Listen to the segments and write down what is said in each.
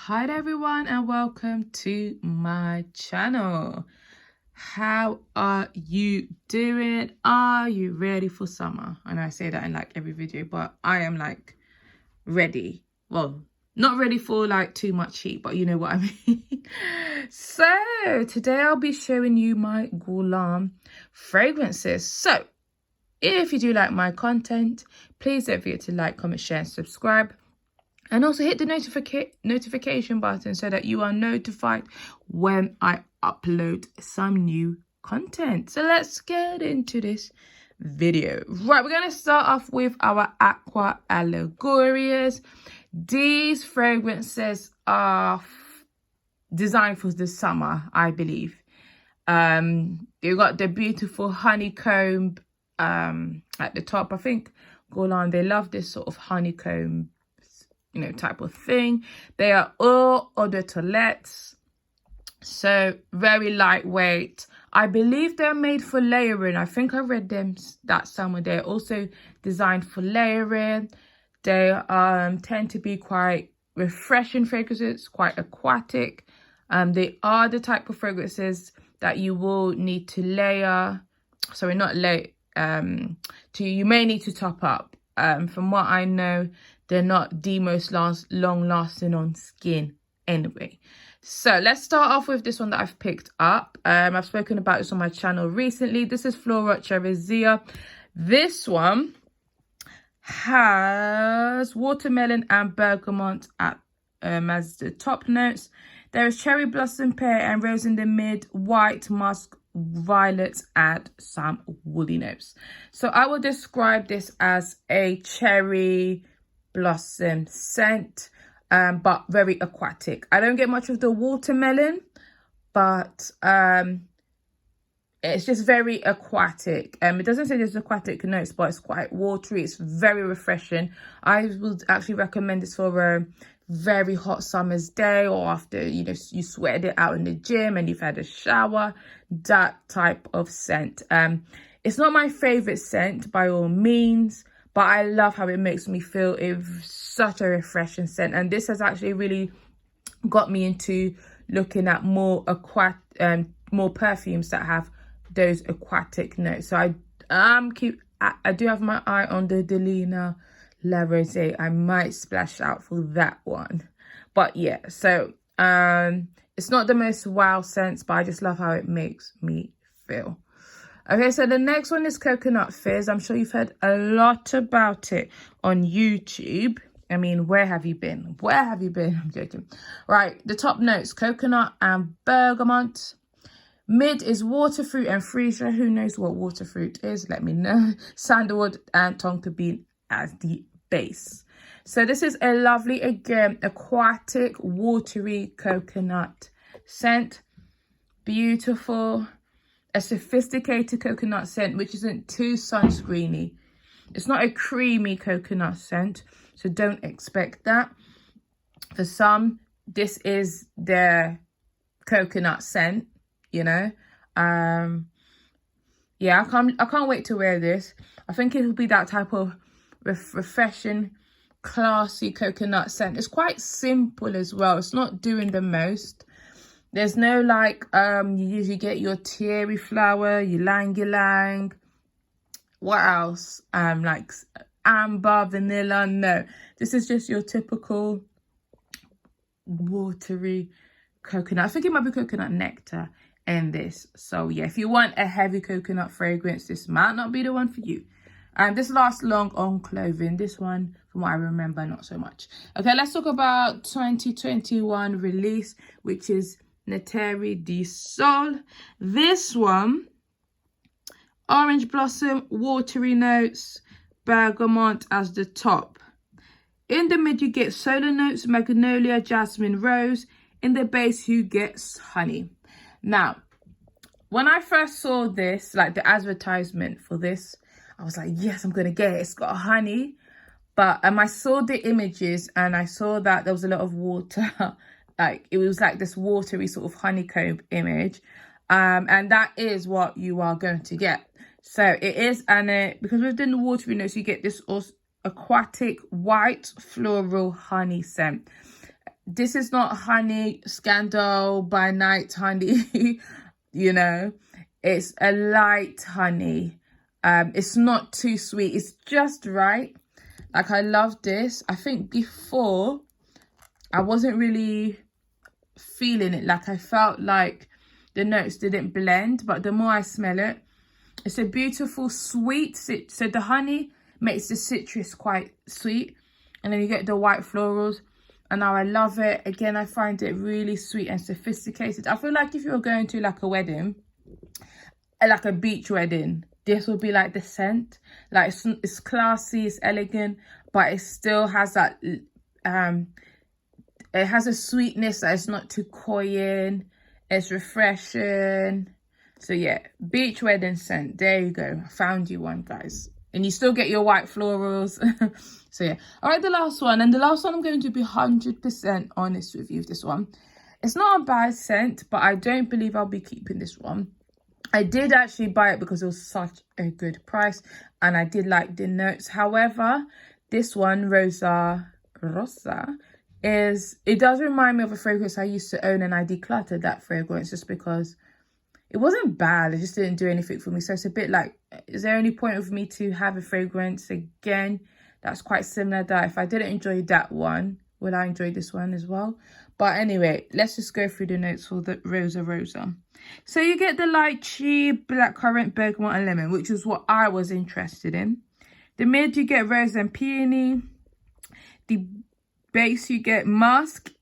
Hi there everyone and welcome to my channel. How are you doing? Are you ready for summer? I know I say that in like every video, but I am like ready. Well, not ready for like too much heat, but you know what I mean. So today I'll be showing you my Guerlain fragrances. So if you do like my content, please don't forget to like, comment, share and subscribe. And also hit the notification button so that you are notified when I upload some new content. So let's get into this video. Right, we're going to start off with our Aqua Allegorias. These fragrances are designed for the summer, I believe. You've got the beautiful honeycomb at the top. I think Guerlain, they love this sort of honeycomb, you know, type of thing. They are all Eau De Toilette, so very lightweight. I believe they're made for layering. I think I read them that somewhere. They're also designed for layering. They tend to be quite refreshing fragrances, quite aquatic. They are the type of fragrances that you will need to layer. Sorry, not lay. You may need to top up. From what I know, they're not the most long lasting on skin anyway. So let's start off with this one that I've picked up. I've spoken about this on my channel recently. This is Flora Cherrysia. This one has watermelon and bergamot as the top notes. There is cherry blossom, pear and rose in the mid, white musk, violets and some woody notes. So I will describe this as a cherry blossom scent, but very aquatic. I don't get much of the watermelon, but it's just very aquatic. It doesn't say there's aquatic notes, but it's quite watery. It's very refreshing. I would actually recommend this for a very hot summer's day, or after, you know, you sweated it out in the gym and you've had a shower. That type of scent. It's not my favorite scent by all means, but I love how it makes me feel. It's such a refreshing scent, and this has actually really got me into looking at more perfumes that have those aquatic notes. So I do have my eye on the Delina La Rose. I might splash out for that one, but yeah. So it's not the most wow scents, but I just love how it makes me feel. Okay, so the next one is Coconut Fizz. I'm sure you've heard a lot about it on YouTube. I mean, where have you been? Where have you been? I'm joking. Right, the top notes, coconut and bergamot. Mid is waterfruit and freesia. Who knows what waterfruit is? Let me know. Sandalwood and tonka bean as the base. So this is a lovely, again, aquatic, watery coconut scent. Beautiful. A sophisticated coconut scent, which isn't too sunscreeny. It's not a creamy coconut scent, so don't expect that. For some, this is their coconut scent, you know. Yeah, I can't wait to wear this. I think it will be that type of refreshing, classy coconut scent. It's quite simple as well. It's not doing the most. There's no like, you usually get your terry flower, your ylang-ylang. What else? Like amber, vanilla. No, this is just your typical watery coconut. I think it might be coconut nectar in this. So yeah, if you want a heavy coconut fragrance, this might not be the one for you. This lasts long on clothing. This one, from what I remember, not so much. Okay, let's talk about 2021 release, which is Nettare Di Sole. This one, orange blossom, watery notes, bergamot as the top. In the mid, you get solar notes, magnolia, jasmine, rose. In the base, you get honey. Now, when I first saw this, like the advertisement for this, I was like, yes, I'm going to get it. It's got honey. But I saw the images and I saw that there was a lot of water. Like it was like this watery sort of honeycomb image. And that is what you are going to get. So it is, and because within the watery notes, you get this aquatic white floral honey scent. this is not honey scandal by night honey. You know, it's a light honey. It's not too sweet, it's just right. Like, I love this. I think before I wasn't really feeling it. Like, I felt like the notes didn't blend, but the more I smell it, it's a beautiful sweet. So the honey makes the citrus quite sweet, and then you get the white florals, and now I love it. Again, I find it really sweet and sophisticated. I feel like if you're going to like a wedding, like a beach wedding, this will be like the scent. Like, it's classy, it's elegant, but it still has that it has a sweetness that is not too cloying. It's refreshing. So yeah, beach wedding scent. There you go. I found you one, guys. And you still get your white florals. So yeah. All right, the last one. And the last one, I'm going to be 100% honest with you with this one. It's not a bad scent, but I don't believe I'll be keeping this one. I did actually buy it because it was such a good price, and I did like the notes. However, this one, Rossa Rosa, it does remind me of a fragrance I used to own, and I decluttered that fragrance just because it wasn't bad. It just didn't do anything for me. So it's a bit like, is there any point of me to have a fragrance again that's quite similar, that if I didn't enjoy that one, will I enjoy this one as well? But anyway, let's just go through the notes for the Rossa Rosa. So you get the lychee, blackcurrant, bergamot and lemon, which is what I was interested in. The mid, you get rose and peony. The base, you get musk,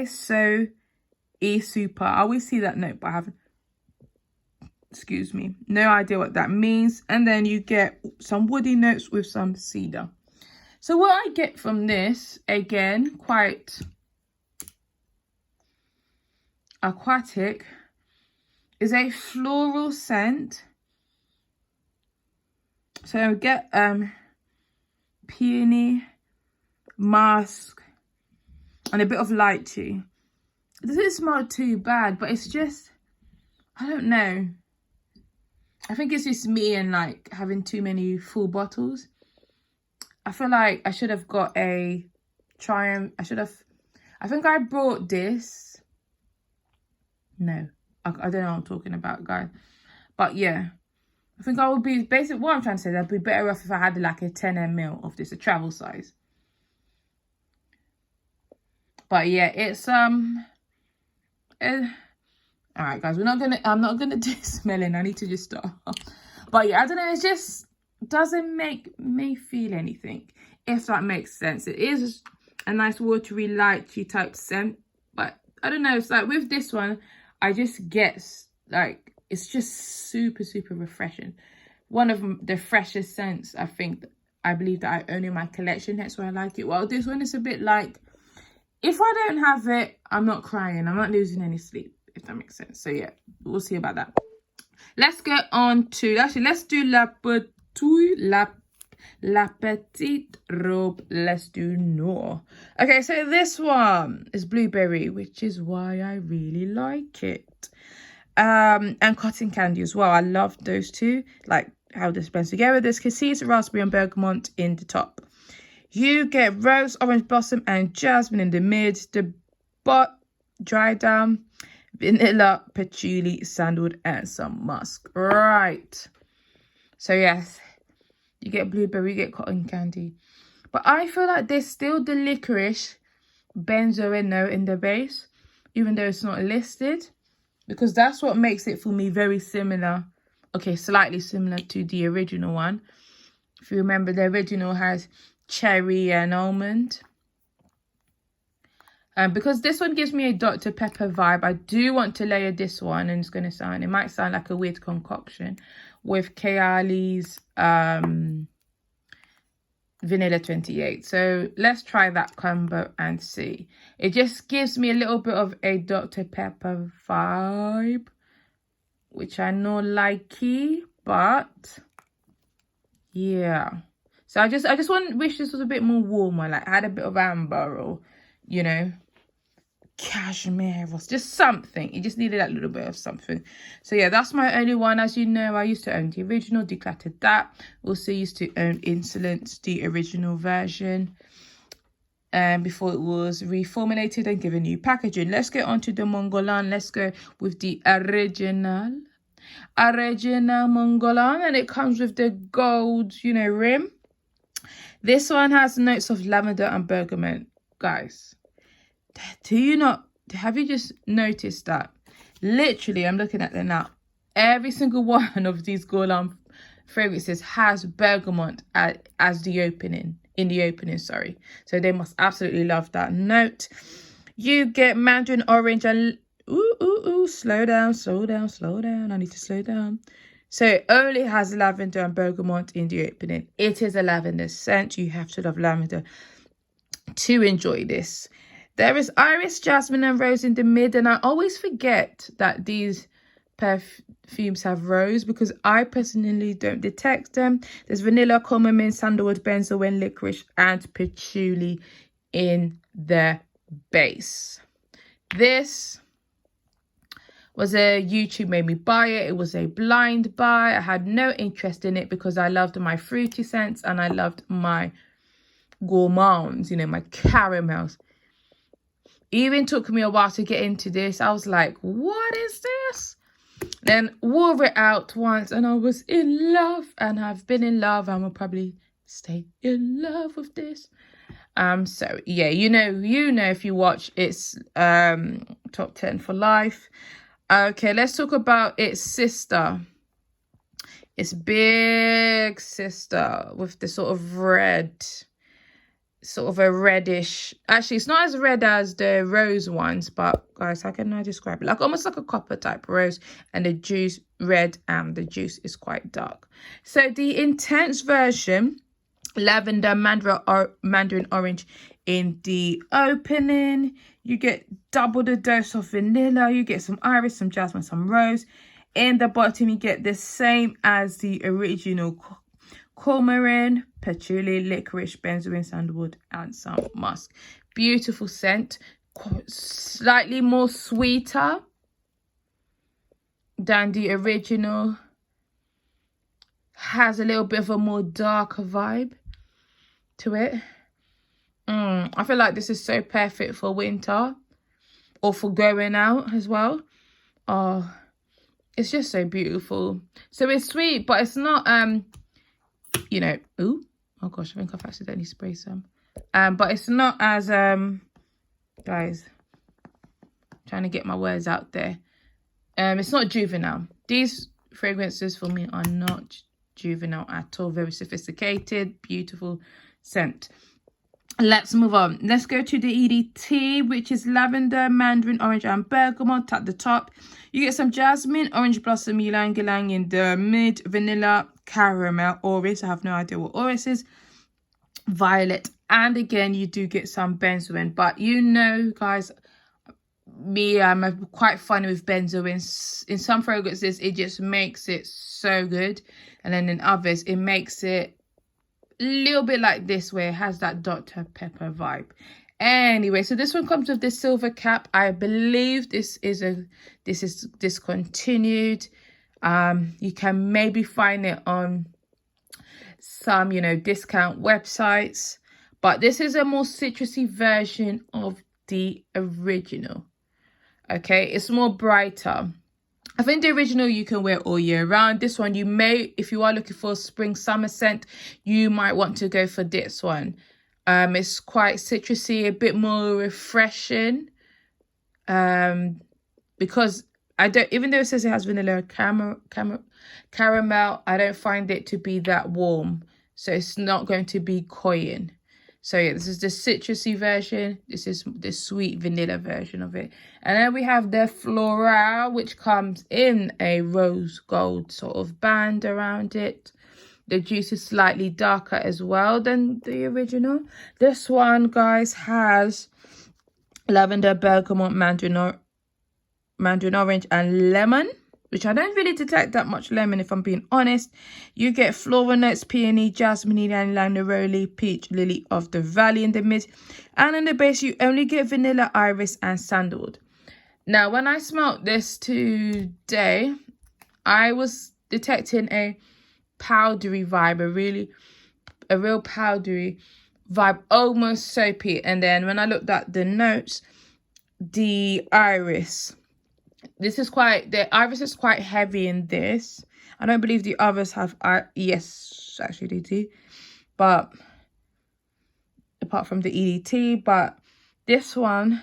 so super. I always see that note, but I haven't, excuse me, no idea what that means. And then you get some woody notes with some cedar. So what I get from this, again, quite aquatic, is a floral scent. So I get peony, musk, and a bit of lychee. It doesn't smell too bad, but it's just, I don't know. I think it's just me and like having too many full bottles. I feel like I should have got a I think I brought this. No, I don't know what I'm talking about, guys. But yeah, I think I would be, basically what I'm trying to say, I'd be better off if I had like a 10 ml of this, a travel size. But yeah, it's all right, guys, I'm not gonna do smelling. I need to just start. But yeah, I don't know, it just doesn't make me feel anything, if that makes sense. It is a nice watery lychee type scent, but I don't know, it's like with this one, I just get like, it's just super refreshing. One of the freshest scents I believe that I own in my collection. That's why I like it. Well, this one is a bit like, if I don't have it, I'm not crying, I'm not losing any sleep, if that makes sense. So yeah, we'll see about that. Let's get on to, actually, let's do La Petite Robe. Let's do Noire. Okay, so this one is blueberry, which is why I really like it. And cotton candy as well. I love those two, like how this blends together. There's cassis, raspberry and bergamot in the top. You get rose, orange blossom and jasmine in the mid. The butt, dry down, vanilla, patchouli, sandalwood and some musk. Right. So yes, you get blueberry, you get cotton candy. But I feel like there's still the licorice benzoin note in the base, even though it's not listed, because that's what makes it for me very similar. Okay, slightly similar to the original one. If you remember, the original has cherry and almond. Because this one gives me a Dr. Pepper vibe, I do want to layer this one, and it might sound like a weird concoction, with Kayali's Vanilla 28. So let's try that combo and see. It just gives me a little bit of a Dr. Pepper vibe, which I know likey, but yeah. So I just wish this was a bit more warmer, like had a bit of amber, or, you know, cashmere, or just something. It just needed that little bit of something. So yeah, that's my only one. As you know, I used to own the original, decluttered that. Also used to own Insolence, the original version. before it was reformulated and given new packaging. Let's get on to the Mon Guerlain. Let's go with the original Mon Guerlain, and it comes with the gold, you know, rim. This one has notes of lavender and bergamot. Guys, have you just noticed that? Literally, I'm looking at them now. Every single one of these Guerlain fragrances has bergamot as the opening, sorry. So they must absolutely love that note. You get mandarin orange and slow down. I need to slow down. So it only has lavender and bergamot in the opening. It is a lavender scent. You have to love lavender to enjoy this. There is iris, jasmine and rose in the mid, and I always forget that these perfumes have rose because I personally don't detect them. There's vanilla, chamomile, sandalwood, benzoin, licorice and patchouli in the base. This was a YouTube made me buy it. It was a blind buy. I had no interest in it because I loved my fruity scents and I loved my gourmands, you know, my caramels. It even took me a while to get into this. I was like, what is this? Then wore it out once and I was in love, and I've been in love and will probably stay in love with this. So yeah, you know if you watch, it's top 10 for life. Okay, let's talk about its sister. Its big sister with the sort of red, sort of a reddish. Actually, it's not as red as the rose ones, but guys, how can I describe it? Like almost like a copper type rose, and the juice red and the juice is quite dark. So the intense version, lavender, mandarin orange in the opening. You get double the dose of vanilla. You get some iris, some jasmine, some rose. In the bottom, you get the same as the original: coumarin, patchouli, licorice, benzoin, sandalwood, and some musk. Beautiful scent. Slightly more sweeter than the original. Has a little bit of a more darker vibe to it. I feel like this is so perfect for winter or for going out as well. Oh, it's just so beautiful. So it's sweet, but it's not you know, oh gosh, I think I've accidentally sprayed some. But it's not as guys, trying to get my words out there. It's not juvenile. These fragrances for me are not juvenile at all. Very sophisticated, beautiful scent. Let's move on. Let's go to the EDT, which is lavender, mandarin orange and bergamot at the top. You get some jasmine, orange blossom, ylang ylang in the mid, vanilla, caramel, orris. I have no idea what orris is. Violet, and again you do get some benzoin, but you know, guys, me, I'm quite funny with benzoin. In some fragrances it just makes it so good, and then in others it makes it a little bit like this, where it has that Dr. Pepper vibe. Anyway, so this one comes with this silver cap. I believe this is discontinued. You can maybe find it on some, you know, discount websites, but this is a more citrusy version of the original. Okay, it's more brighter. I think the original you can wear all year round. This one you may, if you are looking for a spring summer scent, you might want to go for this one. It's quite citrusy, a bit more refreshing. Because I don't, even though it says it has vanilla caramel, I don't find it to be that warm. So it's not going to be cloying. So yeah, this is the citrusy version. This is the sweet vanilla version of it. And then we have the Florale, which comes in a rose gold sort of band around it. The juice is slightly darker as well than the original. This one, guys, has lavender, bergamot, mandarin orange and lemon, which I don't really detect that much lemon if I'm being honest. You get floral notes, peony, jasmine, and neroli, peach, lily of the valley in the mid. And in the base, you only get vanilla, iris, and sandalwood. Now, when I smelled this today, I was detecting a powdery vibe, a real powdery vibe, almost soapy. And then when I looked at the notes, the iris, the iris is quite heavy in this. I don't believe the others have, yes, actually they do, but apart from the EDT, but this one,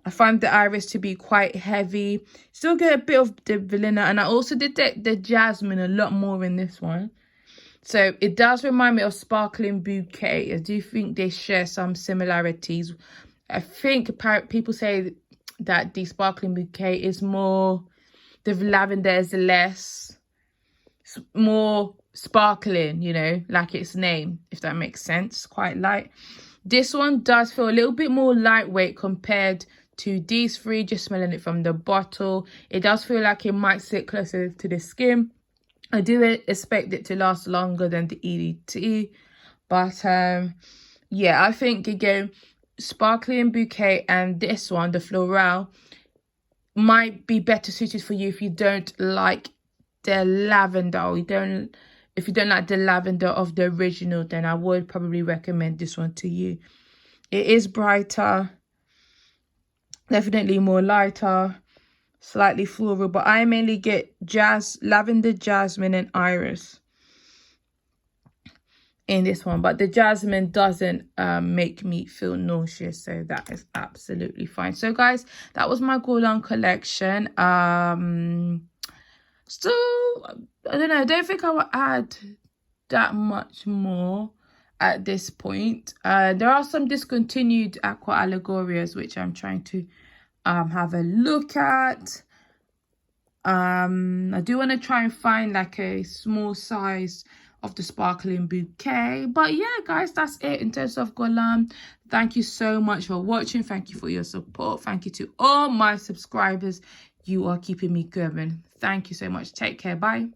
I find the iris to be quite heavy. Still get a bit of the vanilla, and I also detect the jasmine a lot more in this one. So it does remind me of Sparkling Bouquet. I do think they share some similarities. I think people say that the Sparkling Bouquet is more, the lavender is less, more sparkling, you know, like its name, if that makes sense, quite light. This one does feel a little bit more lightweight compared to these three, just smelling it from the bottle. It does feel like it might sit closer to the skin. I do expect it to last longer than the EDT, but yeah, I think again, Sparkling Bouquet and this one, the Florale, might be better suited for you if you don't like the lavender. If you don't like the lavender of the original, then I would probably recommend this one to you. It is brighter, definitely more lighter, slightly floral, but I mainly get lavender, jasmine, and iris in this one. But the jasmine doesn't make me feel nauseous, so that is absolutely fine. So guys, that was my Guerlain collection. So I don't know, I don't think I will add that much more at this point. There are some discontinued Aqua Allegorias which I'm trying to have a look at. I do want to try and find like a small size of the Sparkling Bouquet. But yeah, guys, that's it in terms of Guerlain. Thank you so much for watching. Thank you for your support. Thank you to all my subscribers. You are keeping me going. Thank you so much. Take care. Bye.